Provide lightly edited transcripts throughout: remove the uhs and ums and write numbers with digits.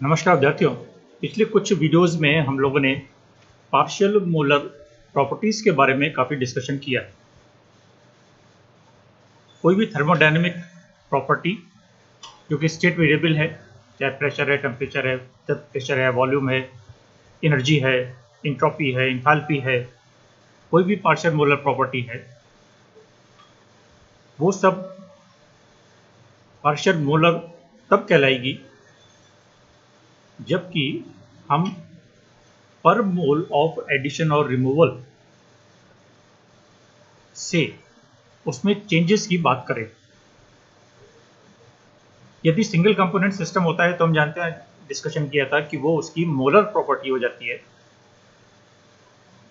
नमस्कार विद्यार्थियों। पिछले कुछ वीडियोस में हम लोगों ने पार्शियल मोलर प्रॉपर्टीज के बारे में काफ़ी डिस्कशन किया है। कोई भी थर्मोडायनेमिक प्रॉपर्टी जो कि स्टेट वेरिएबल है, चाहे प्रेशर है, टेम्परेचर है, प्रेशर है, वॉल्यूम है, एनर्जी है, इंट्रोपी है, इंथैल्पी है, कोई भी पार्शियल मोलर प्रॉपर्टी है, वो सब पार्शियल मोलर तब कहलाएगी जबकि हम पर मोल ऑफ एडिशन और रिमूवल से उसमें चेंजेस की बात करें। यदि सिंगल कंपोनेंट सिस्टम होता है तो हम जानते हैं, डिस्कशन किया था कि वो उसकी मोलर प्रॉपर्टी हो जाती है।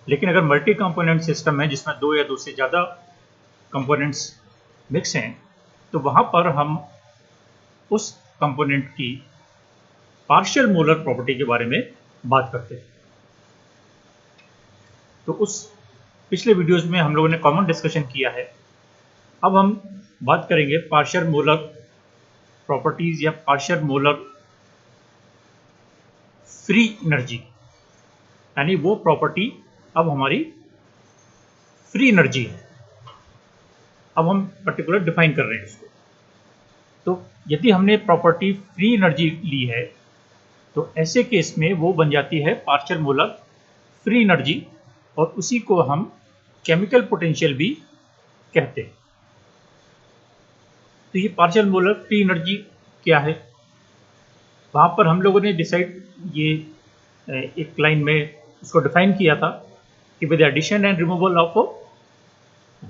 लेकिन अगर मल्टी कंपोनेंट सिस्टम है जिसमें दो या दो से ज़्यादा कंपोनेंट्स मिक्स हैं, तो वहाँ पर हम उस कंपोनेंट की पार्शियल मोलर प्रॉपर्टी के बारे में बात करते हैं। तो उस पिछले वीडियोस में हम लोगों ने कॉमन डिस्कशन किया है। अब हम बात करेंगे पार्शियल मोलर प्रॉपर्टीज या पार्शियल मोलर फ्री एनर्जी, यानी वो प्रॉपर्टी अब हमारी फ्री एनर्जी है। अब हम पर्टिकुलर डिफाइन कर रहे हैं इसको। तो यदि हमने प्रॉपर्टी फ्री एनर्जी ली है तो ऐसे केस में वो बन जाती है पार्शियल मोलर फ्री एनर्जी, और उसी को हम केमिकल पोटेंशियल भी कहते हैं। तो ये पार्शियल मोलर फ्री एनर्जी क्या है, वहाँ पर हम लोगों ने डिसाइड ये एक लाइन में उसको डिफाइन किया था कि with addition and removal of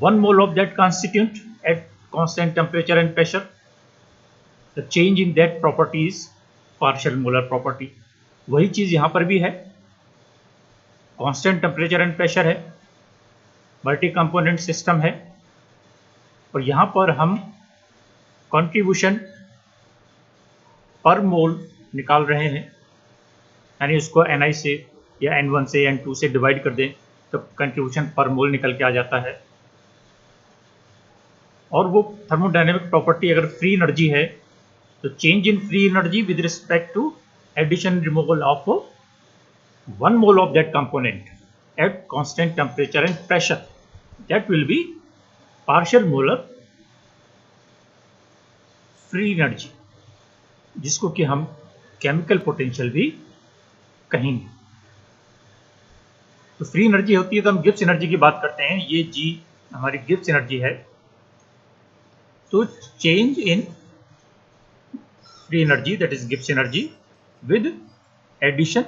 1 mole of that constituent at constant temperature and pressure, the change in that property is partial molar property. वही चीज़ यहाँ पर भी है, कांस्टेंट टेम्परेचर एंड प्रेशर है, मल्टी कंपोनेंट सिस्टम है, और यहाँ पर हम कंट्रीब्यूशन पर मोल निकाल रहे हैं। यानी उसको Ni से या N1 से N2 से डिवाइड कर दें तो कंट्रीब्यूशन पर मोल निकल के आ जाता है। और वो थर्मोडायनेमिक प्रॉपर्टी अगर फ्री एनर्जी है तो change in free energy with respect to addition removal of 1 mole of that component at constant temperature and pressure, that will be partial molar free energy, जिसको कि हम केमिकल पोटेंशियल भी कहेंगे। तो free energy होती है तो हम गिब्स एनर्जी की बात करते हैं। ये जी हमारी गिब्स एनर्जी है। तो change in free energy, that is Gibbs energy, with addition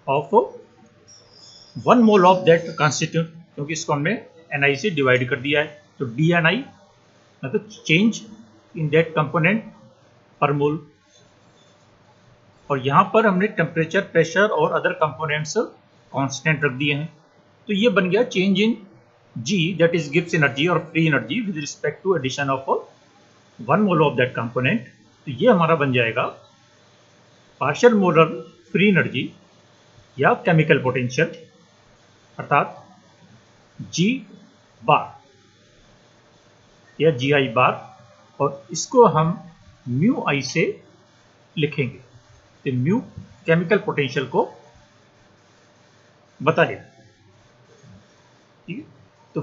of 1 mole of that constituent, क्योंकि इसको हमने Ni से डिवाइड कर दिया है। तो DNi मतलब चेंज इन दैट कंपोनेंट पर मोल, और यहाँ पर हमने टेम्परेचर, प्रेशर और अदर कंपोनेंट्स कांस्टेंट रख दिए हैं। तो ये बन गया change in G, that is Gibbs energy और free energy with respect to addition of 1 mole of that component. तो ये हमारा बन जाएगा पार्शियल मोलर फ्री एनर्जी या केमिकल पोटेंशियल, अर्थात G बार या GI बार, और इसको हम म्यू आई से लिखेंगे। तो म्यू केमिकल पोटेंशियल को बताएगा। ठीक है। तो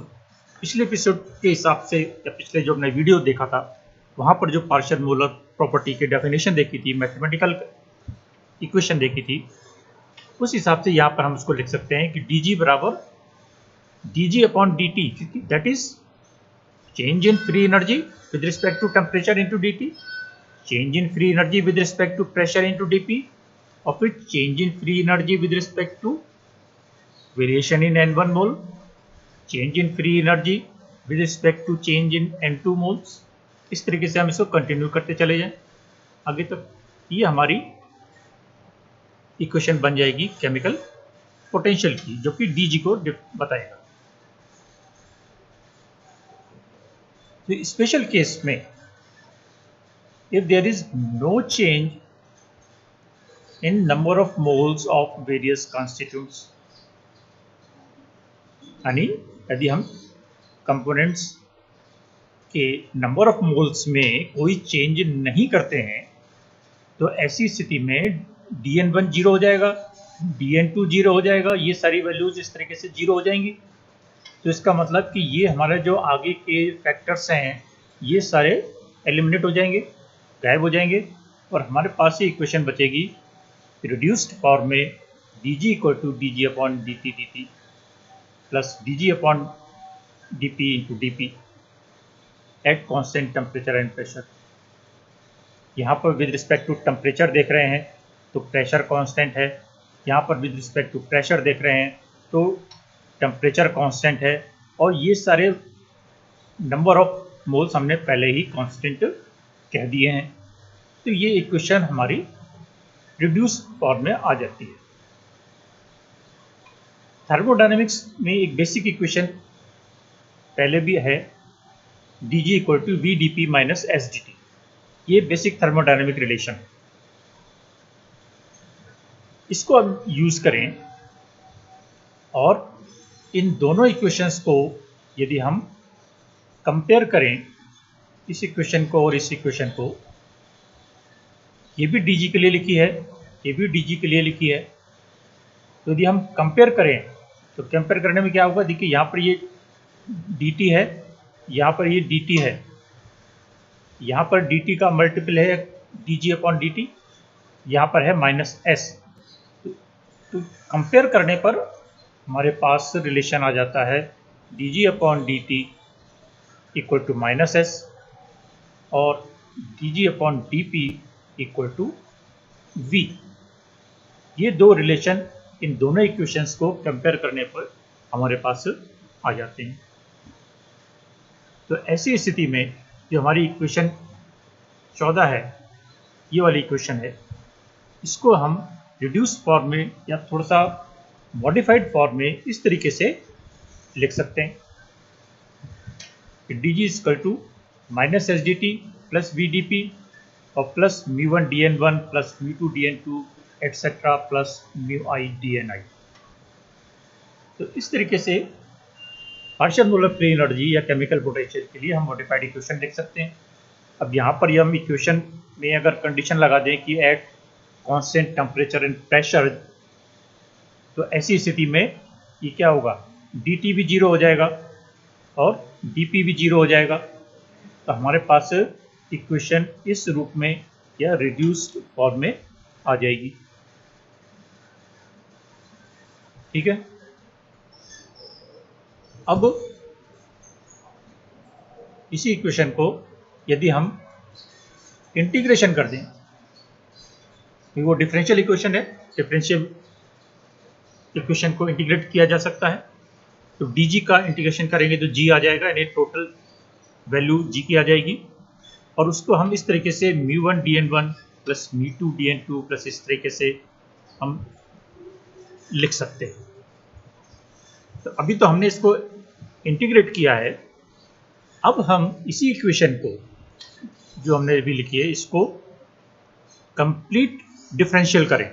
पिछले एपिसोड के हिसाब से या पिछले जो हमने वीडियो देखा था वहाँ पर जो पार्शियल मोलर प्रॉपर्टी की डेफिनेशन देखी थी, मैथमेटिकल इक्वेशन देखी थी, उस हिसाब से यहाँ पर हम उसको लिख सकते हैं कि dG बराबर dG upon dt, that is change in free energy with respect to temperature into dt, change in free energy with respect to pressure into dP, और फिर change in free energy with respect to variation in N1 mole, change in free energy with respect to change in N2 moles. इस तरीके से हम इसको continue करते चले जाएं आगे तक। ये हमारी इक्वेशन बन जाएगी केमिकल पोटेंशियल की, जो कि dG को बताएगा। तो स्पेशल केस में if there is no change in number of moles of various constituents, यानी यदि हम कंपोनेंट्स के नंबर ऑफ मोल्स में कोई चेंज नहीं करते हैं तो ऐसी स्थिति में dn1 जीरो हो जाएगा, dn2 जीरो हो जाएगा, ये सारी वैल्यूज इस तरीके से जीरो हो जाएंगी। तो इसका मतलब कि ये हमारे जो आगे के फैक्टर्स हैं ये सारे एलिमिनेट हो जाएंगे, गायब हो जाएंगे, और हमारे पास ये इक्वेशन बचेगी रिड्यूस्ड फॉर्म में dg equal to dg upon dt dt plus dg upon dp into dp at constant temperature and pressure. यहाँ पर विद रिस्पेक्ट टू टेम्परेचर देख रहे हैं तो प्रेशर कांस्टेंट है, यहाँ पर विद रिस्पेक्ट टू प्रेशर देख रहे हैं तो टेम्परेचर कांस्टेंट है, और ये सारे नंबर ऑफ मोल्स हमने पहले ही कांस्टेंट कह दिए हैं। तो ये इक्वेशन हमारी रिड्यूस फॉर्म में आ जाती है। थर्मोडायनेमिक्स में एक बेसिक इक्वेशन पहले भी है, dg equal to V D P minus S D T. ये बेसिक थर्मोडायनेमिक रिलेशन है, इसको हम यूज करें और इन दोनों इक्वेशंस को यदि हम कंपेयर करें, इस इक्वेशन को और इस इक्वेशन को, ये भी dg के लिए लिखी है, ये भी dg के लिए लिखी है, तो यदि हम कंपेयर करें तो कंपेयर करने में क्या होगा, देखिए यहाँ पर ये dt है, यहाँ पर ये dt है, यहाँ पर dt का मल्टीपल है dg अपॉन dt, यहाँ पर है माइनस एस। तो कंपेयर करने पर हमारे पास रिलेशन आ जाता है dg upon dt equal to minus S और dg upon dp equal to v। ये दो रिलेशन इन दोनों इक्वेशंस को कंपेयर करने पर हमारे पास आ जाते हैं। तो ऐसी स्थिति में जो हमारी इक्वेशन 14 है, ये वाली इक्वेशन है, इसको हम रिड्यूस फॉर्म में या थोड़ा सा मॉडिफाइड फॉर्म में इस तरीके से लिख सकते हैं कि D G equal to minus S D T plus V D P और plus mu one D N one plus mu two D N two et cetera plus mu I D N I. तो इस तरीके से partial molar free energy या chemical potential के लिए हम modified equation लिख सकते हैं। अब यहाँ पर हम इक्वेशन में अगर कंडीशन लगा दें कि eight constant temperature and pressure, तो ऐसी स्थिति में ये क्या होगा, dt भी जीरो हो जाएगा और dp भी जीरो हो जाएगा। तो हमारे पास इक्वेशन इस रूप में या रिड्यूस्ड फॉर्म में आ जाएगी। ठीक है, अब इसी इक्वेशन को यदि हम इंटीग्रेशन कर दें, वो डिफरेंशियल इक्वेशन है, डिफरेंशियल इक्वेशन को इंटीग्रेट किया जा सकता है। तो dg का इंटीग्रेशन करेंगे तो g आ जाएगा, यानी टोटल वैल्यू g की आ जाएगी, और उसको हम इस तरीके से mu one D N one plus mu two D N two plus इस तरीके से हम लिख सकते हैं। तो अभी तो हमने इसको इंटीग्रेट किया है, अब हम इसी इक्वेशन को जो हमने अभी लिखी है इसको कंप्लीट डिफरेंशियल करें।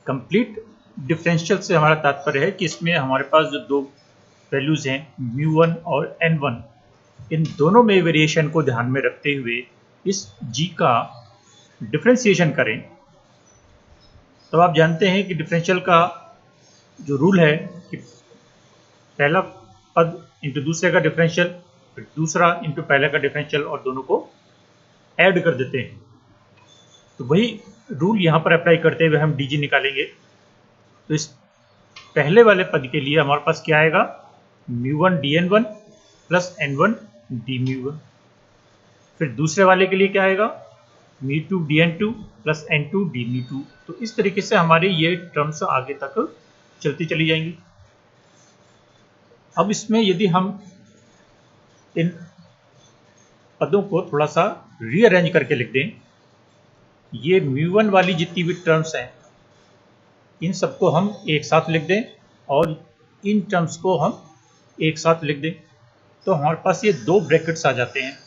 कंप्लीट डिफरेंशियल से हमारा तात्पर्य है कि इसमें हमारे पास जो दो वैल्यूज हैं म्यू वन और एन वन, इन दोनों में वेरिएशन को ध्यान में रखते हुए इस g का डिफरेंशिएशन करें। तो आप जानते हैं कि डिफरेंशियल का जो रूल है कि पहला पद इंटू दूसरे का डिफरेंशियल, फिर दूसरा इंटू पहले का डिफरेंशियल, और दोनों को ऐड कर देते हैं। तो वही रूल यहाँ पर अप्लाई करते हुए हम dg निकालेंगे। तो इस पहले वाले पद के लिए हमारे पास क्या आएगा, mu one D N one plus N one D mu one. फिर दूसरे वाले के लिए क्या आएगा, mu two D N two plus N two D mu two. तो इस तरीके से हमारी ये टर्म्स आगे तक चलती चली जाएंगी। अब इसमें यदि हम इन पदों को थोड़ा सा रीअरेंज करके लिख दें, ये म्यू वन वाली जितनी भी टर्म्स हैं इन सबको हम एक साथ लिख दें और इन टर्म्स को हम एक साथ लिख दें, तो हमारे पास ये दो ब्रैकेट्स आ जाते हैं,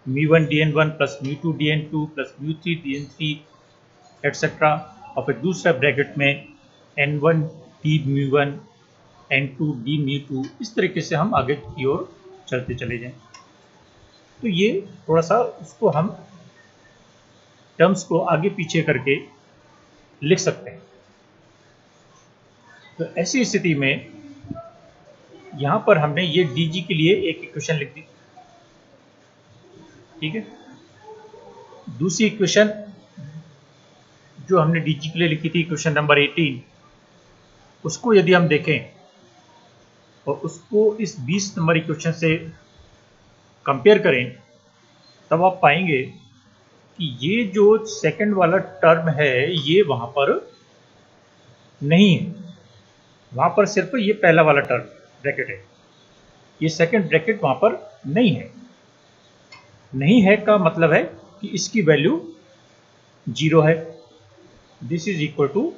mu one D N one plus mu two D N two plus mu three D N three etcetera, और फिर दूसरा ब्रैकेट में N one D mu one N two D mu two. इस तरीके से हम आगे की ओर चलते चले जाएं। तो ये थोड़ा सा उसको हम टर्म्स को आगे पीछे करके लिख सकते हैं। तो ऐसी स्थिति में यहां पर हमने ये डीजी के लिए एक इक्वेशन लिख दी, ठीक है। दूसरी इक्वेशन जो हमने डीजी के लिए लिखी थी, इक्वेशन नंबर 18, उसको यदि हम देखें और उसको इस 20 नंबर इक्वेशन से कंपेयर करें, तब आप पाएंगे कि ये जो सेकंड वाला टर्म है ये वहां पर नहीं है, वहां पर सिर्फ ये पहला वाला टर्म ब्रैकेट है, ये सेकंड ब्रैकेट वहां पर नहीं है। नहीं है का मतलब है कि इसकी वैल्यू 0 है, दिस इज इक्वल टू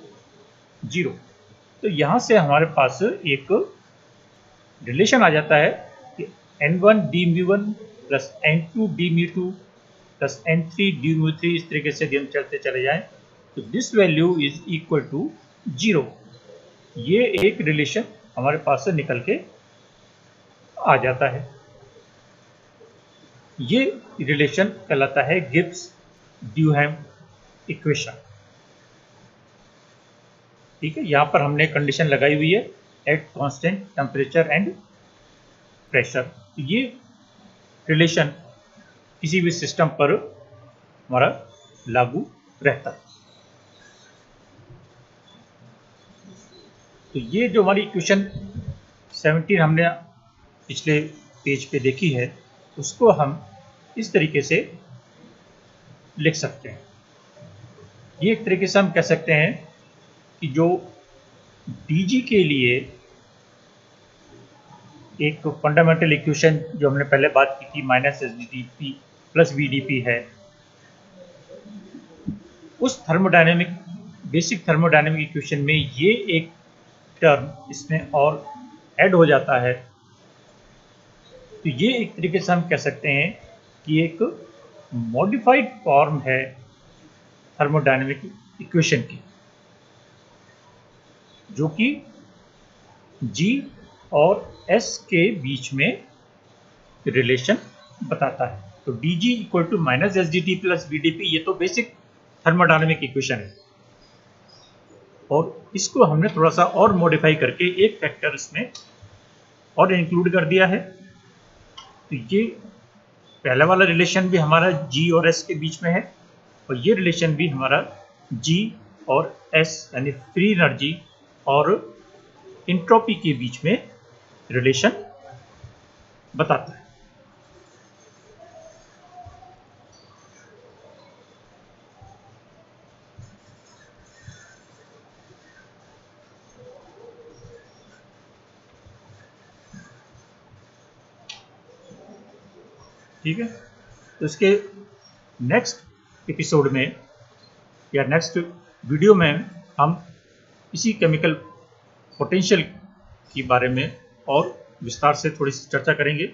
0। तो यहां से हमारे पास एक रिलेशन आ जाता है कि n1 d mu1 plus n2 d mu2 plus n3 d mu3, इस तरीके से हम चलते चले जाएं तो this value is equal to 0। ये एक रिलेशन हमारे पास से निकल के आ जाता है। ये रिलेशन कहलाता है गिब्स ड्यूहम इक्वेशन, ठीक है। यहां पर हमने कंडीशन लगाई हुई है eight constant temperature and pressure. ये रिलेशन किसी भी सिस्टम पर हमारा लागू रहता है। तो ये जो हमारी इक्वेशन 17 हमने पिछले पेज पे देखी है, उसको हम इस तरीके से लिख सकते हैं। ये एक तरीके से हम कह सकते हैं कि जो डीजी के लिए एक फंडामेंटल इक्वेशन जो हमने पहले बात की थी माइनस एसडीटी प्लस वीडीपी है, उस थर्मोडायनेमिक बेसिक थर्मोडायनेमिक इक्वेशन में ये एक टर्म इसमें और ऐड हो जाता है। तो ये एक तरीके से हम कह सकते हैं कि एक मॉडिफाइड फॉर्म है थर्मोडायनेमिक इक्वेशन की, जो कि जी और एस के बीच में रिलेशन बताता है। तो D G equal to minus S D T plus V D P, ये तो बेसिक थर्मोडायनेमिक इक्वेशन है, और इसको हमने थोड़ा सा और मॉडिफाई करके एक फैक्टर इसमें और इंक्लूड कर दिया है। तो ये पहला वाला रिलेशन भी हमारा जी और एस के बीच में है, और ये रिलेशन भी हमारा जी और एस यानी फ्री एनर्जी और इंट्रोपी के बीच में रिलेशन बताता है। ठीक है। तो इसके नेक्स्ट एपिसोड में या नेक्स्ट वीडियो में हम इसी केमिकल पोटेंशियल के बारे में और विस्तार से थोड़ी सी चर्चा करेंगे।